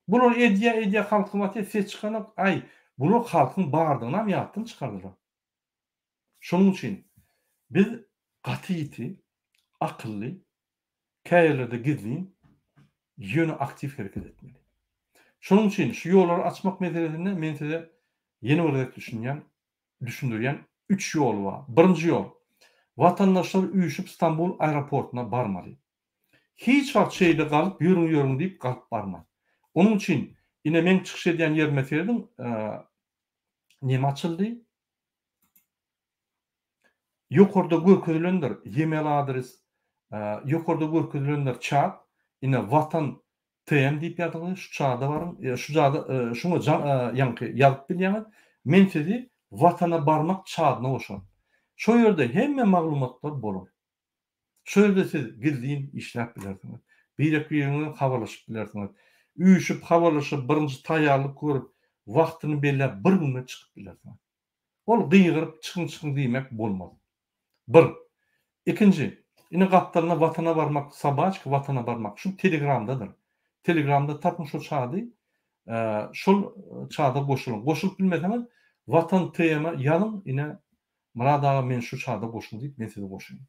Bunu edýä halkyma ses çıkanak, ay, bunu halkyň bardygyna ýatdan çıkardylar. Şonuň üçin biz gatyýety, akylly, käýerlerde gizlin, ýöne aktiv hereket etmeli. Şonuň üçin şu ýolları açmak meselesinde men size ýeni bir düşündürýän 3 ýol bar. Birinji ýol, watandaşlar üýüşüp İstanbul aeroportuna barmaly. Hiç wagt şeýle galyp ýörüň diýip galyp barmaly. Onun için yine men çıkış edýän yer meselesiň näme açyldy? Ýokarda görkezlendir e-mail adres, ýokarda görkezlendir çat, yine watan TM diýip ýazylyr, şu çağda barym, şu çağda şuňa ýanky ýazyp bilýär. Men sizi watana barmak çadyna oşan. Şo ýerde hemme maglumatlar bolar. Şo ýerde siz gizlin işläp bilersiňiz. Bir-iki ýerden habarlaşyp bilersiňiz. Üýüşüp habarlaşyp birinji taýýarlyk görüp wagtyny belläp bir günde çykyp bilersiňiz. Ol gyýgyryp çıkın diýmek bolmaz. Bir. İkinci, ine gapdalyna watana barmak, sabaçky watana barmak şu Telegramdadyr. Telegramda tapyn şo çady, şol çada goşulun. Goşulyp bilmeseňiz, watan TM ýazyň ine murada men şu çada goşuldy diýip men size goşuýyn.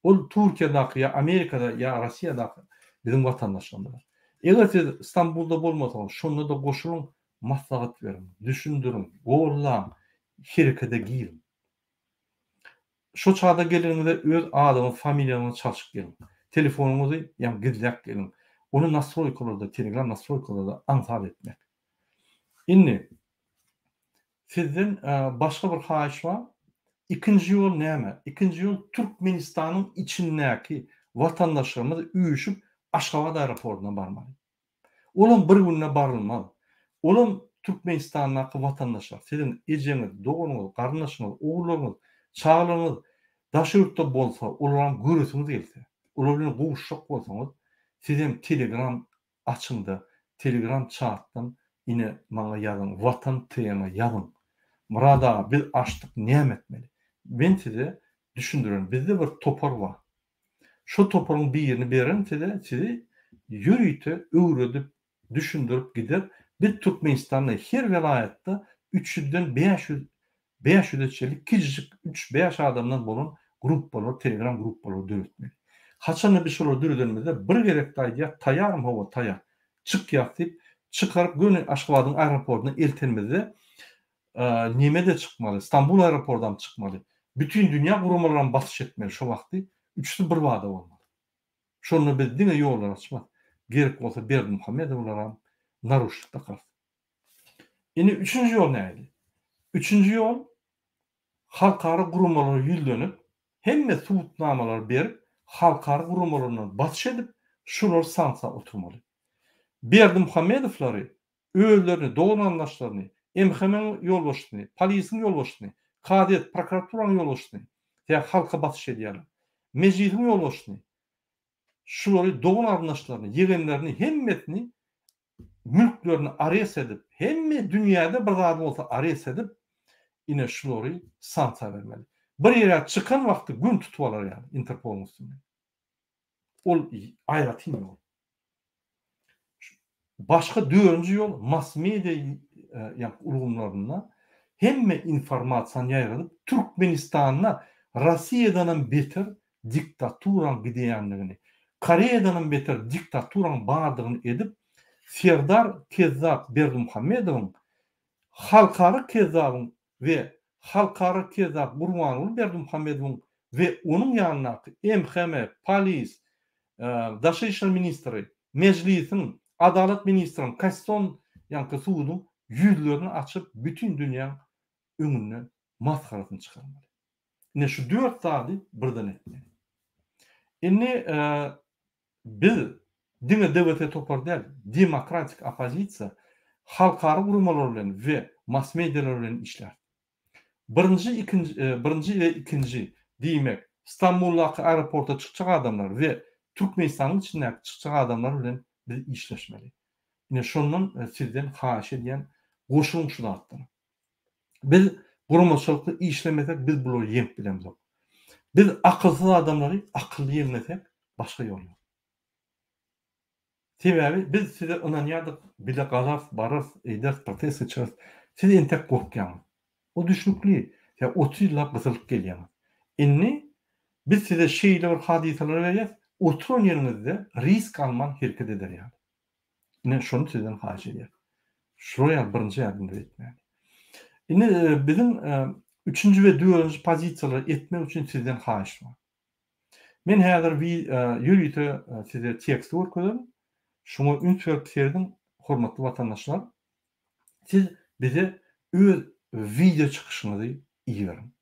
Ol Türkiýede, Amerikada ýa Rossiýada bizim watandaşlarymyz. Eger siz İstanbulda bolmasaňyz, şonda da goşulun, maslahat berin, düşündirin, gorlan, herekete girin. Şu çağda geliniňizde öz adyňyz, familiýaňyzy çalyşyp gelin. Telefonuňyzy ýa gizläp gelin. Onu nastroykalarda, Telegram nastroykalarda ansal etmek. Indi sizden başga bir haýyş bar. İkinji ýol näme? İkinji ýol Türkmenistanyň içindäki watandaşlarymyz üýüşüp Aşgabat aeroportuna barmaly. Olam bir günde barylmaz. Olam Türkmenistanyň watandaşlar, sizin ejeňiz, dogunyňyz, garnaşyňyz, oglaryňyz, çağlaryňyz daşyrykda bolsa, olaram göresiňiz gelse, olar bilen gowuşjak bolsaňyz, siz hem Telegram açynda, Telegram chatdan ine maňa ýazyn, watan tema ýazyn. Murada biz açdyk, näme etmeli? Ben size düşündürün. Bizde bir topar bar. Şu toparın bir yerini beren sizi yürüyte, öwredip, düşündürüp gider. Bir Türkmenistan'da her vilayette 300'den 500'e kicik 3-5 adamdan bolan grup bolar, Telegram grup bolar döretmeli. Haçan bir şolar döredilmede bir gerekli aýdýar, taýarym hava taýar. Çykýar diýip çıkaryp göni Aşgabatyň aeroportuna eltenmede näme de çykmaly, İstanbul aeroportdan çykmaly. Bütün dünýä guramalarına basyş etmeli şo wagty. Üçsi bir wada bolmaly. Şonu biz diňe ýollar açmak. Gerek bolsa Berdimuhamedowlaram naruşlukda kalsın. Indi üçüncü ýol nädi? Üçüncü ýol halkara guramalara ýüzlenip, hemme subutnamalar berip, halkara guramalaryndan basyş edip, şolar sansa oturmaly. Berdimuhamedowlary öýlerini, doganandaşlaryny, MHM ýolbaşçyny, polisiň ýolbaşçyny, Kadet prokuraturaň ýolbaşçyny, ýa halka basyş edýärler. Mejlisiň ýolbaşçyny, şolary dogan arnaşlaryny, ýegenlerini, hemmetini, mülklerini ares edip, hemme dünýäde bir zat bolsa ares edip, ine şolary sansa bermeli. Bir ýere çykan wagty gün tutup alar ýa Interpol'un üstünde. Ol aýratyn ýol. Başka dördüncü yol mass media urumlarına hemme informasiýany ýaýradyp Türkmenistanyna Rossiýadan beter diktaturan gidiýänligini, Koreýadan beter diktaturan bardygyny edip Serdar Kezzap Berdimuhamedowyň halkara Kezzapyň we halkara Kezzap Gurbanuly Berdimuhamedowyň ve onun yanına MHM, polis, Daşy işler ministri, meclisin, adalet ministrin, kasson yankı suudun yüzlerini açıp bütün dünya önüne maskaratını çıkarmalı. Ne şu 4 saati birden etmeli. Inni biz dine devlete topar değil, demokratik opozisiya halkara kurumlar bilen ve mass medyalar bilen işler. Birinci ve ikinci demek İstanbul'daki aeroporta çıkacak adamlar ve Türkmenistan'ın içinden çıkacak adamlar bilen biz işleşmeli. Yine şundan sizden haş ediyen koşulun şunu attığını. Biz kurumsallıkta işlemesek biz bunu yem bilemiz. Biz akılsız adamları akıllı yemlesek başka yol yok. Sebebi biz size inanıyorduk, bile galas, barız, eydas, protest edeceğiz. Siz entek korkyan. O düşnüklü. Ya 30 yıllar kısılıp geliyor. Inni biz size şeyler, hadiseler vereceğiz. Oturun yerinizde risk alman hareket eder yani. Yine şunu sizden haş ediyor. Şuraya birinci yardımda etmeyen. Yine bizim üçüncü ve dördüncü pozisiyaları etmek için sizden haş var. Men häzir yürüyte size tekst okudım. Şuna üns verip serdim, hormatly vatandaşlar. Siz bize öz video çıkışınızı iyi verin.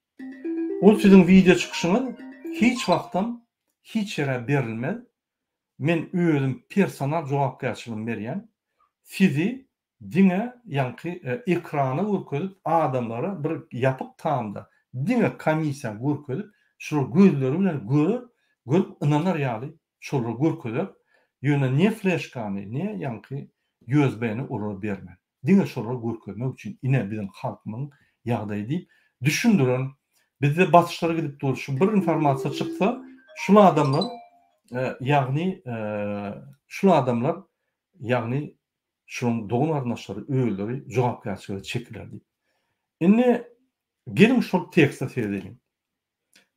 O sizin video çıkışınız hiç wagtdan hiç yere berilmez. Men özüm personal jogapkärçiligimi berýän. Sizi diňe ýanky ekrana görkezip adamlara bir ýapyk tamda diňe komissiýa görkezip şu gözleri bilen görüp ynanyr ýaly şolara görkezip ýöne ne flashkany ne ýanky USB-ni urup berme. Diňe şolara görkezmek üçin ine bizim halkymyň ýagdaýy diýip düşündiren bizde batışlara gidip duruşu bir informasiya çıksa şunu adamlar ýagny şunun doğum arnaşları öýleri jogapkärçiligi çekiler diýip. Indi gelin şol tekste serelim.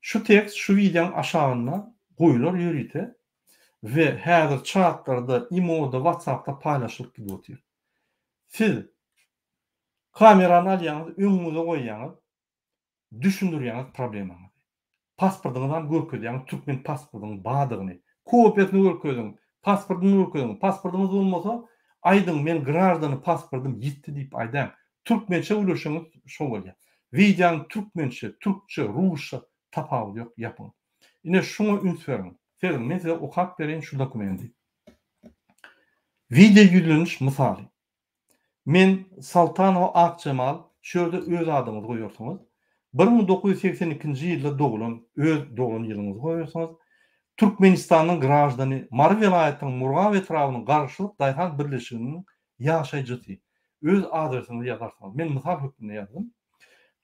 Şu tekst şu videonun aşağına goýular ýörüýte ve häzir chatlarda, imo'da, WhatsApp'ta paylaşylyp gidýär. Siz kamerany alýaňyz, öňüňize goýýaňyz, düşündirýäňiz problemaňyzy. Pasportuňyzdan görkezýäňiz türkmen pasportunyň badygyny, kopiýasyny görkeziň, pasportuny görkeziň, pasportuňyz bolmasa aýdyň men grajdany pasportum ýitdi diýip aýdam. Türkmençe ulaşyňyz şo bolýar. Videoň türkmençe, türkçe, rusça tapawy ýok ýapyň. Ine şuňa üns berin. Serin men size okap berýän şu dokumenty. Video ýüzleniş misaly. Men Saltanow Akçamal şöyle öz adyňyzy goýarsyňyz. 1982-nji ýylda dogulun, öz dogulun ýylyňyzy goýarsyňyz. Türkmenistanyň grajdany Mar vilayatynyň Murgaw etrawynyň garşylyk daýhan birleşiginiň ýaşaýjysy. Öz adresyny ýazarsyňyz. Men misal hökmünde ýazdym.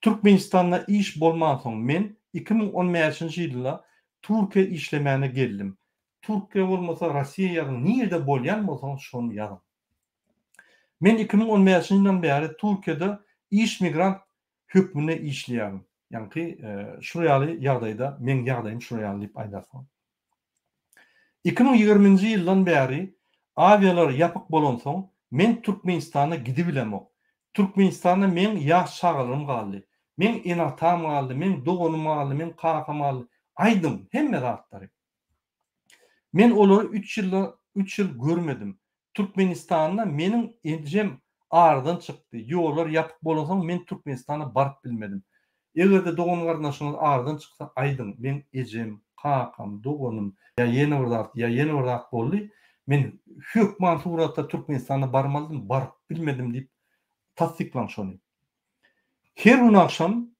Türkmenistanda iş bolman soň men 2015-nji ýylda Türkiýe işlemäne geldim. Türkiýe bolmasa Rossiýa ýagyny nirde bolýan bolsaň şonu ýazam. Men 2015-nji ýyldan bäri Türkiýede iş migrant hökmünde işleýär. Ýani şu ýaly ýagdaýda men ýagdaýym şu ýaly diýip aýdarsyň. 2020-nji ýyldan bäri avialar ýapyk bolan soň men Türkmenistana gidip bilemok. Türkmenistana men ýaş çağlarym galdy. Men enatam galdy, men dogunum galdy, men kakam galdy. Aýdym hemme zatlary. Men olary 3 ýyl görmedim. Türkmenistanda meniň edjem ardan çykdy. Ýollar ýapyk bolan soň men Türkmenistana baryp bilmedim. Egerde dogun garnaşyňyz ardan çyksa aýdym men ejem, kakam, dogunum ýa ýene bir zat boldy. Men hökman suratda Türkmenistana barmalydym, baryp bilmedim diýip tasdiklan şonu. Her gün akşam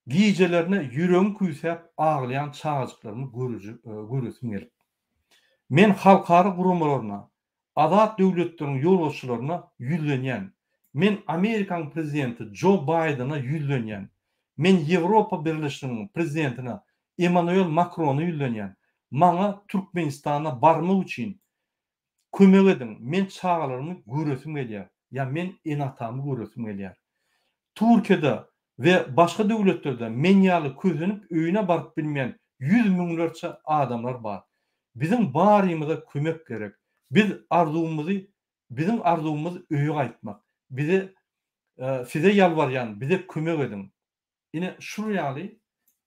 gijelerine ýüregim küýsäp aglayan çağajyklarymy görürsüm gelip. Men halkara gurumlaryna, azat döwletleriň ýolbaşçylaryna ýüzlenýän. Men Amerikan prezidenti Joe Biden'a ýüzlenýän. Men Ýewropa Birleşiginiň prezidentine Emmanuel Macron'a ýüzlenýän. Maňa Türkmenistana barmak üçin kömek edin. Men çağalarymı görürsüm gelýär. Ya men enatamy görürsüm gelýär. Türkiýede ve başga döwletlerde men ýaly közenip öýüne baryp bilmeýän 100 miňlerçe adamlar bar. Bizim barymyza kömek gerek. Bizim arzumyzy öýe gaýtmak. Bize size ýalbarýan, bize kömek edin. Ine şu ýaly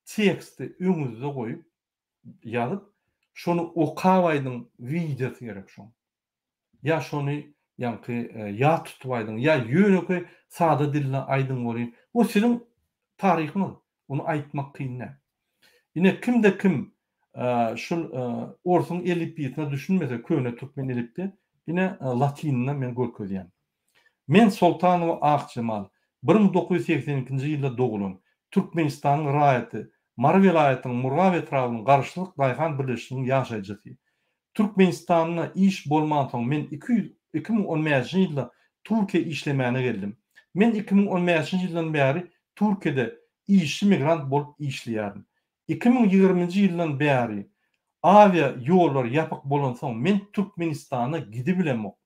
teksti öňüňizde goýup ýazyp şonu okabaýdyň videosy gerek şoň. Ya şonu ýanky ya tutbaýdyň ya ýöneki sada dille aýdyň boly. O sizin taryhyňyz. Onu aýtmak kynna. Ine kimde kim şul orsun elipiyetine düşünmese köne türkmen elipi ine latinine men görkezýän. Men Sultanow Akçymal 1982-nji ýylda dogulun. Türkmenistanyň raýaty Mar vilayatynyň Murgaw etrawynyň garşylyk daýhan birleşiginiň ýaşaýjysy. Türkmenistanyna iş bolman soň men 2015-nji ýylda Türkiýe işlemäne geldim. Men 2015-nji ýyldan bäri Türkiýede işçi migrant bolup işleýärdim. 2020-nji ýyldan bäri avia ýollar ýapyk bolan soň men Türkmenistana gidip bilemok.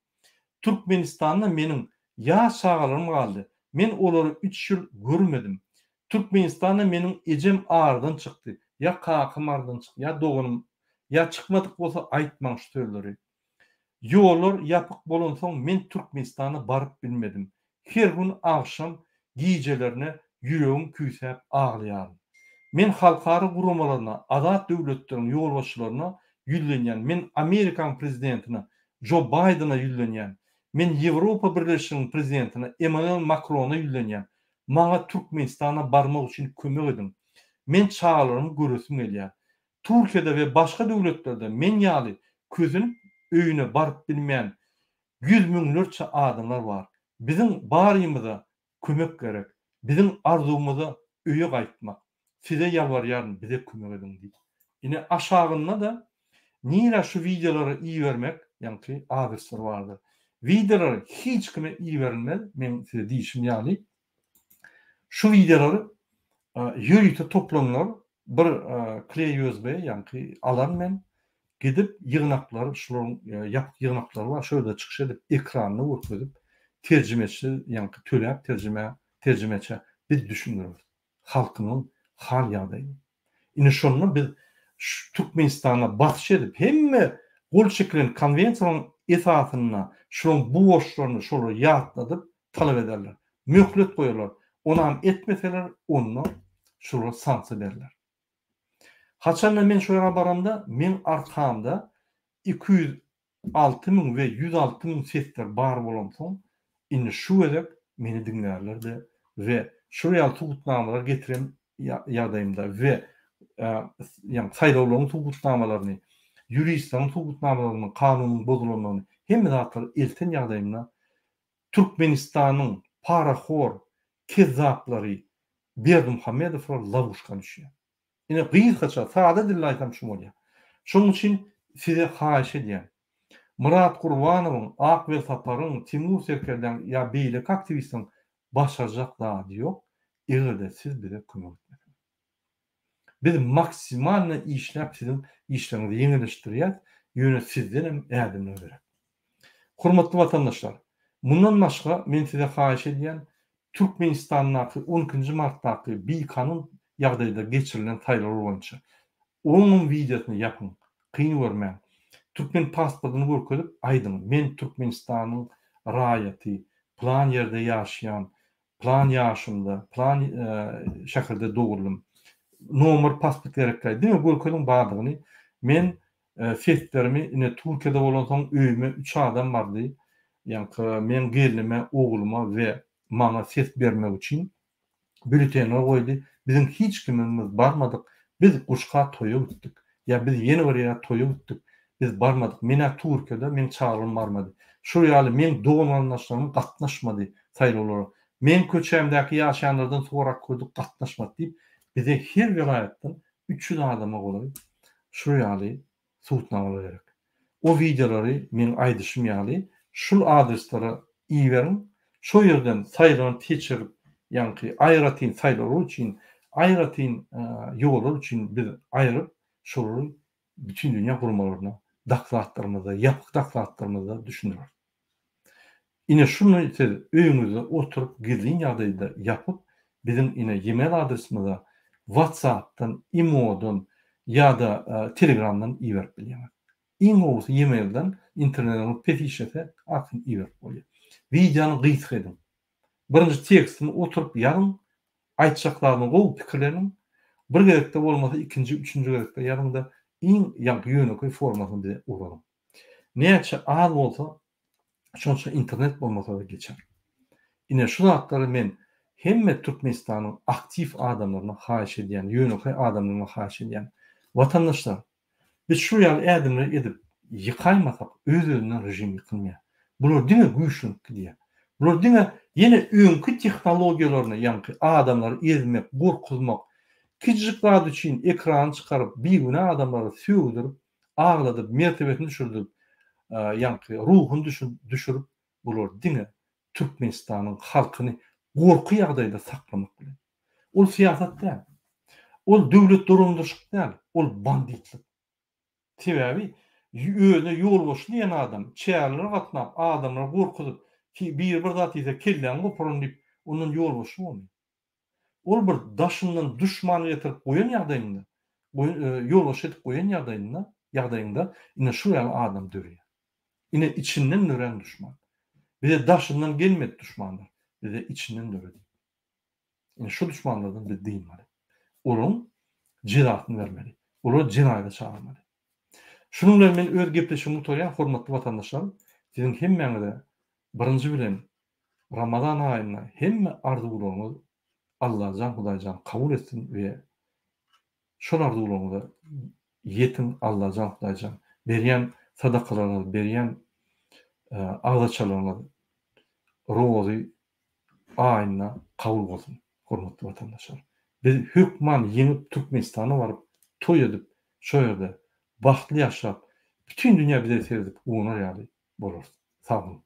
Türkmenistanda meniň ýa şagalarym galdy. Men olary 3 ýyl görmedim. Türkmenistanda meniň ejem ağırdan çykdy. Ya kakym ardan çykdy, ya dogunum, ya çykmadyk bolsa aýtmaň şu sözleri. Ýollar ýapyk bolan soň men Türkmenistana baryp bilmedim. Her gün akşam gijelerine ýüregim küýsäp aglaýarym. Men halkary guramalarına, azat döwletleriň ýolbaşçylaryna ýüzlenýän, men Amerikan prezidentine Joe Biden'a ýüzlenýän, men Ýewropa Birleşiginiň prezidentine Emmanuel Macron'a ýüzlenýän. Maňa Türkmenistana barmak üçin kömek edin. Men çağalarymı göresim gelýär. Türkiýede we başga döwletlerde men ýaly közünüp öýüne baryp bilmeýän 100 miňlerçe adamlar bar. Biziň barymyza kömek gerek. Biziň arzumyza öýe gaýtmak. Size ýalbarýaryn, bize kömek edin diýip. Ine aşagynda da nira şu videolary iý bermek, ýani adresler bardyr. Videolary hiç kime iý berilmez. Men size diýişim ýaly şu videolary ýürüýte toplanlar bir kley USB ýani alan men gidip ýygnaklary şolaryň ýapyk ýygnaklary bar şöyle çykyş edip ekranyny görkezip terjimeçi ýani töläp terjimeçi biz düşünýärmiz. Halkynyň hal ýagdaýy. Ine şonu biz Türkmenistana batyş edip hemme gol çekilen konwensiýanyň esasyna şoň bu boşlaryny şolar ýatladyp talap ederler. Möhlet goýarlar. Onam etmeseler onu şolar sanksy berler. Haçan men şu ýere baramda men arkamda 206 000 we 106 000 sesler bar bolan soň indi şu edip meni dinlerlerdi we şu ýaly tugutnamalar getirem ýagdaýymda we ýani saýlawlaryň tugutnamalaryny, ýuristlaryň tugutnamalaryny, kanunyň bozulanmagyny hemme zatlary elten ýagdaýymda Türkmenistanyň paraxor kezaplary Berdimuhammedow lavuşka düşýär. Ine gysgaça sada dille aýsam şu bolýar. Şoň üçin size haýyş edýän. Murat Gurbanowyň, Akbel Saparyň, Timur Serkerden ýa beýlek aktivistiň başarjak zady ýok. Egerde siz bize kömek etmesiniz. Biz maksimalny işläp sizin işlerinizi ýeňilişdirýär, ýöne sizden hem ädimler berek. Hormatly watandaşlar, mundan başga men size haýyş edýän Türkmenistanyň 12-nji martdaky Bilkanyň ýagdaýda geçirilen taýlar boýunça onun videosunu ýapyň, kyn görmäň. Türkmen pasportyny görkezip aýdyň, men Türkmenistanyň raýaty, plan ýerde ýaşaýan, plan ýaşymda, plan şäherde dogurlum. Nomer pasport gerek diýip görkeziň bardygyny men fetlerimi ine Türkiýede bolan soň öýüme 3 adam bardy. Ýani men gelinime, ogluma we maňa ses bermek üçin bültenler goýdy. Bizim hiç kimimiz barmadyk. Biz Guşka toýa gitdik. Ya biz ýene bir ýere toýa gitdik. Biz barmadyk. Mena Türkiýede men çağrılym barmady. Şu ýaly men doganlaşlarym gatnaşmady saýlawlara. Men köçämdäki ýaşaýanlardan sorak gördük gatnaşmady diýip bize her vilayatdan 300 adama goýup şu ýaly suwtnamalar gerek. O videolary men aýdyşym ýaly şul adreslere iý berin. Şu ýerden saýlany teçirip ýani aýratyn saýlary üçin aýratyn ýollar üçin biz aýryp şolary bütün dünýä gurumalaryna daklatlarymyzda, ýapyk daklatlarymyzda düşünýär. Ine şunu siz öýüňizde oturup gizlin ýagdaýda ýapyp bizim ine e-mail adresimize WhatsApp'tan, Imo'dan ýa-da Telegram'dan iý berip bilýär. Imo e-mailden internetten petişete akyn iý berip bolýar. Videony gysga edin. Birinji tekstini oturup ýazyň, aýtjaklaryny gowy pikirlerini Bir gerekde bolmasa ikinci, üçüncü gerekde ýarymda iň ýaňky ýöneköy formasyny bize ugralım. Näçe az bolsa şonça internet bolmasa da geçer. Ine şu zatlary men hemme Türkmenistanyň aktiv adamlaryna haýyş edýän, ýöneköy adamlaryna haýyş edýän watandaşlar, biz şu ýaly ädimler edip ýykaýmasak öz-özünden rejim ýykylmaýar. Bular diňe güýçlük diýär. Bular diňe ýene öňkü tehnologiýalaryna ýanky adamlary ezmek, gorkuzmak, kiçik üçin ekran çykaryp, bir-güne adamlary söwdirip, agladyp, mertebesini düşürdirip, ýanky ruhuny düşürip, bular diňe Türkmenistanyň halkyny gorky ýagdaýda saklamak bilen. Ol siýasat däl. Ol döwlet durumdurşyk däl. Ol banditlik. Sebäbi özüne ýol boşlayan adam, çäýerlere gatnap, adamlary gorkuzyp, bir zat ise kelläň gopurun diýip, onuň ýol boşy bolmaýar. Ol bir daşyndan düşman getirip goýan ýagdaýynda, ýol boş edip goýan ýagdaýynda ine şu ýaly adam dörýär. Ine içinden dören düşman. Bize daşından gelmedi düşmanlar. Bize içinden döredi. Ine şu düşmanlardan biz diýmeli. Olun jiratyny bermeli. Olar jinaýata çağırmaly. Şunun bilen men öz gepleşigimi utoýan hormatly watandaşlar, siziň hemmeňize birinji bilen Ramazan aýyna hemme arzuwlaryňyz Allah jan Hudaýjan kabul etsin we şol arzuwlaryňyza ýetin Allah jan Hudaýjan berýän sadakalaryňyz, berýän agzaçalaryňyz rozy aýyna kabul bolsun hormatly watandaşlar. Biz hökman ýeňip Türkmenistana baryp toý edip şo ýerde baxtly ýaşap, bütün dünýä bize serdip uğunar ýaly bolar. Sağ olun.